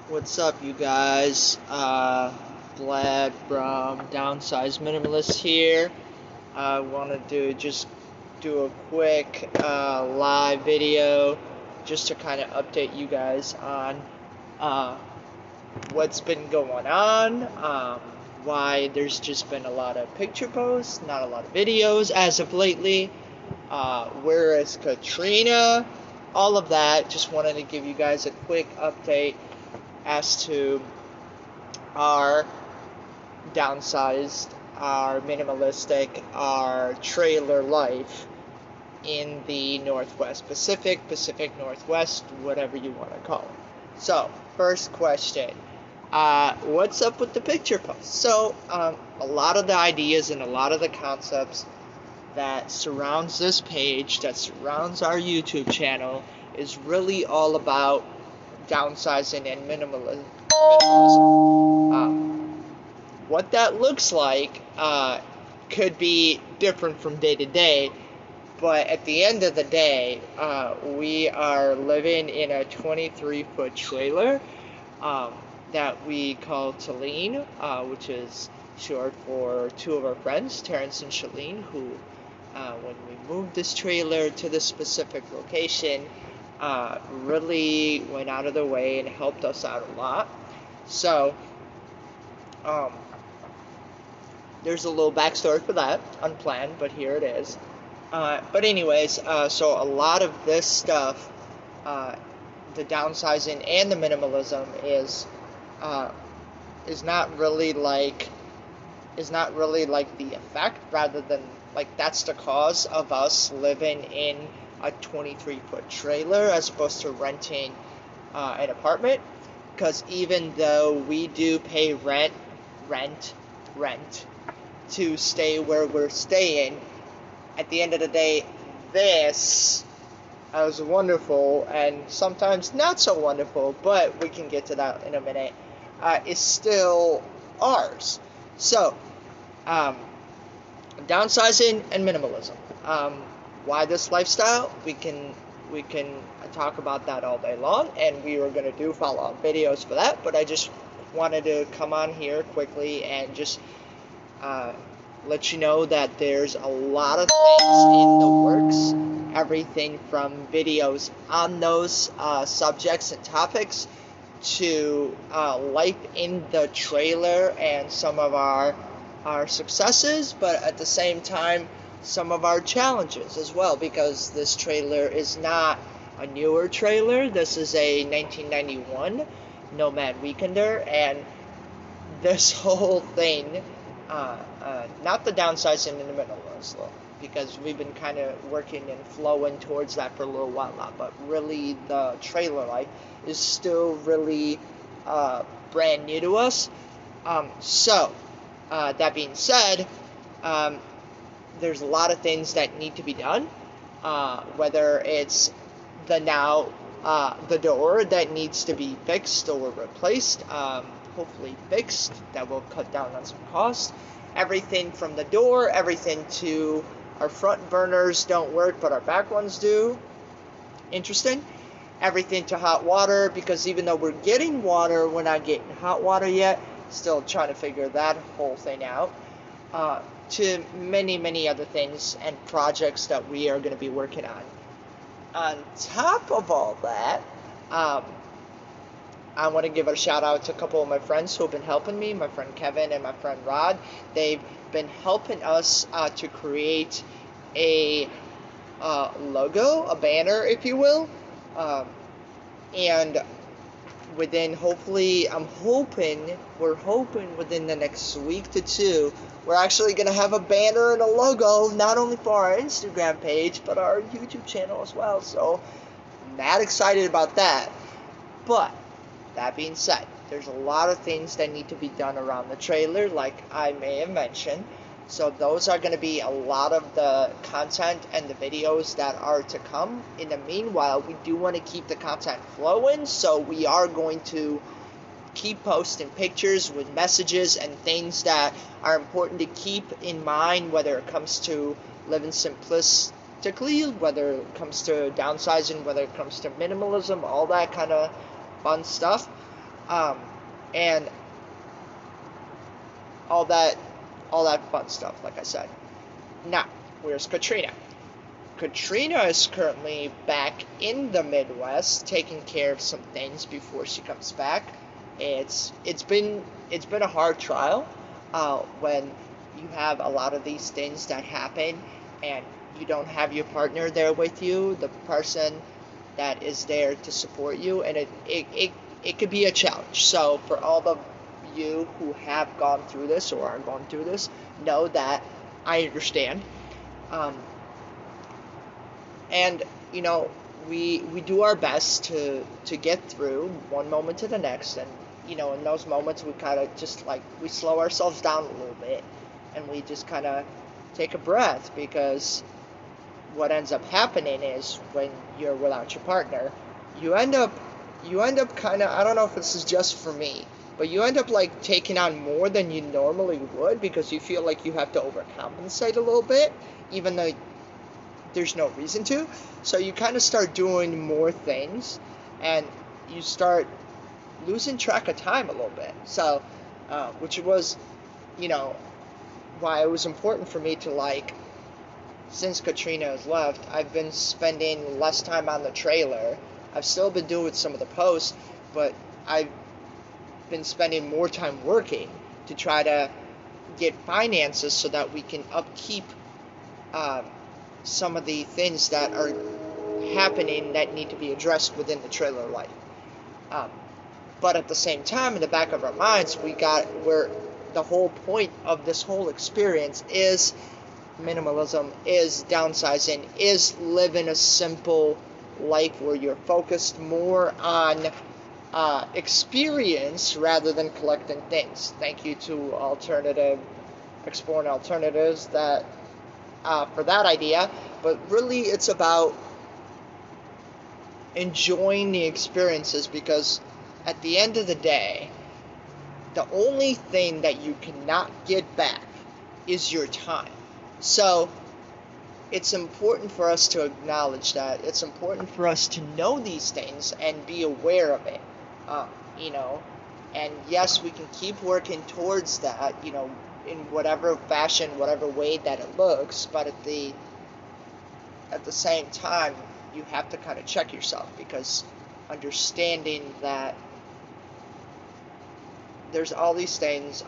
What's up, you guys? Vlad from Downsize Minimalist here. I wanted to just do a quick live video just to kind of update you guys on uh, what's been going on, why there's just been a lot of picture posts, not a lot of videos as of lately. Where is Katrina? All of that. Just wanted to give you guys a quick update as to our downsized, our minimalistic, our trailer life in the Northwest Pacific Northwest, whatever you want to call it. So, first question. What's up with the picture post? So, a lot of the ideas and a lot of the concepts that surrounds this page, that surrounds our YouTube channel, is really all about downsizing and minimalism. What that looks like could be different from day to day, but at the end of the day, we are living in a 23-foot trailer that we call Talene, which is short for two of our friends, Terrence and Shalene, who, when we moved this trailer to this specific location, really went out of their way and helped us out a lot. So, there's a little backstory for that, unplanned, but here it is. But anyways, so a lot of this stuff, the downsizing and the minimalism is not really like the effect, rather than like that's the cause of us living in a 23-foot trailer as opposed to renting an apartment. Because even though we do pay rent to stay where we're staying, at the end of the day, this is wonderful and sometimes not so wonderful, but we can get to that in a minute, is still ours. So, downsizing and minimalism. Why this lifestyle? We can talk about that all day long, and we were going to do follow-up videos for that, but I just wanted to come on here quickly and just let you know that there's a lot of things in the works, everything from videos on those subjects and topics to life in the trailer and some of our successes, but at the same time some of our challenges as well, because this trailer is not a newer trailer. This is a 1991 Nomad Weekender, and this whole thing, not the downsizing and the minimalism, because we've been kind of working and flowing towards that for a little while now, but really the trailer life is still really brand new to us. So, that being said, there's a lot of things that need to be done, whether it's the door that needs to be fixed or replaced, hopefully fixed. That will cut down on some costs. Everything from the door, everything to our front burners don't work, but our back ones do. Interesting. Everything to hot water, because even though we're getting water, we're not getting hot water yet. Still trying to figure that whole thing out. To many other things and projects that we are going to be working on. On top of all that, I want to give a shout out to a couple of my friends who have been helping me, my friend Kevin and my friend Rod. They've been helping us to create a logo, a banner, if you will, and within, we're hoping within the next week to two, we're actually going to have a banner and a logo, not only for our Instagram page, but our YouTube channel as well. So, I'm not excited about that. But, that being said, there's a lot of things that need to be done around the trailer, like I may have mentioned. So those are going to be a lot of the content and the videos that are to come. In the meanwhile, we do want to keep the content flowing, so we are going to keep posting pictures with messages and things that are important to keep in mind, whether it comes to living simplistically, whether it comes to downsizing, whether it comes to minimalism, all that kind of fun stuff. and all that fun stuff, like I said. Now, where's Katrina? Katrina is currently back in the Midwest, taking care of some things before she comes back. It's been a hard trial when you have a lot of these things that happen and you don't have your partner there with you, the person that is there to support you, and it could be a challenge. So for all of you who have gone through this or are going through this, know that I understand. And we do our best to get through one moment to the next, and in those moments we kind of just we slow ourselves down a little bit, and we just kind of take a breath, because what ends up happening is when you're without your partner, you end up kind of, I don't know if this is just for me, but you end up taking on more than you normally would, because you feel like you have to overcompensate a little bit, even though there's no reason to. So you kind of start doing more things, and you start losing track of time a little bit. So, which was, why it was important for me to since Katrina has left, I've been spending less time on the trailer. I've still been doing some of the posts, but I've been spending more time working to try to get finances so that we can upkeep some of the things that are happening that need to be addressed within the trailer life. But at the same time, in the back of our minds, where the whole point of this whole experience is minimalism, is downsizing, is living a simple life where you're focused more on experience rather than collecting things. Thank you to Exploring Alternatives for that idea. But really, it's about enjoying the experiences, because at the end of the day, the only thing that you cannot get back is your time. So it's important for us to acknowledge that. It's important for us to know these things and be aware of it. And yes, we can keep working towards that, in whatever fashion, whatever way that it looks, but at the same time, you have to kind of check yourself, because understanding that there's all these things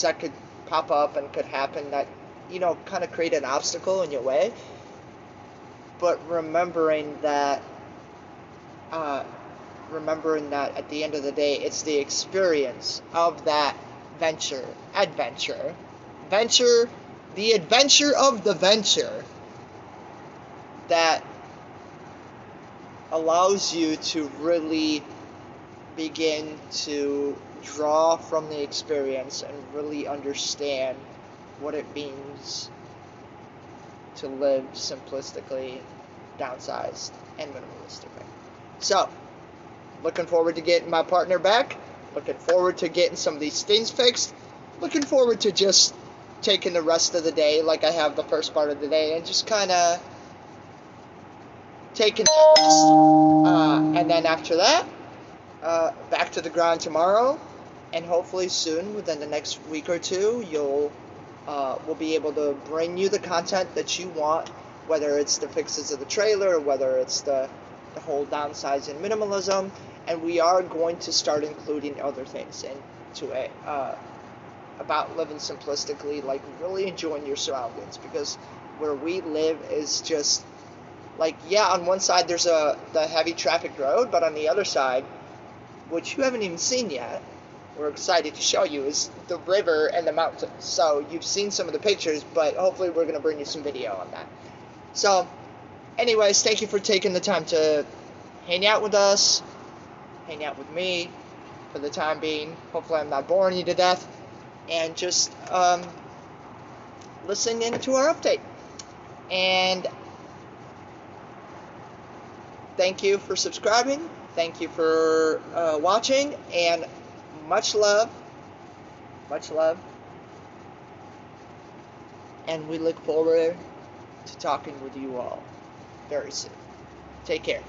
that could pop up and could happen that, kind of create an obstacle in your way, but remembering that at the end of the day, it's the experience of that the adventure of the venture that allows you to really begin to draw from the experience and really understand what it means to live simplistically, downsized, and minimalistically. So, looking forward to getting my partner back. Looking forward to getting some of these things fixed. Looking forward to just taking the rest of the day like I have the first part of the day, and just kind of taking that rest. And then after that, back to the grind tomorrow, and hopefully soon, within the next week or two, we'll be able to bring you the content that you want, whether it's the fixes of the trailer, or whether it's the whole downsizing minimalism, and we are going to start including other things into it, about living simplistically, really enjoying your surroundings, because where we live is just on one side there's the heavy traffic road, but on the other side, which you haven't even seen yet, we're excited to show you, is the river and the mountains. So you've seen some of the pictures, but hopefully we're going to bring you some video on that. So anyways, thank you for taking the time to hang out with us, hang out with me for the time being. Hopefully I'm not boring you to death, and just listen in to our update. And thank you for subscribing. Thank you for watching, and much love. Much love. And we look forward to talking with you all very soon. Take care.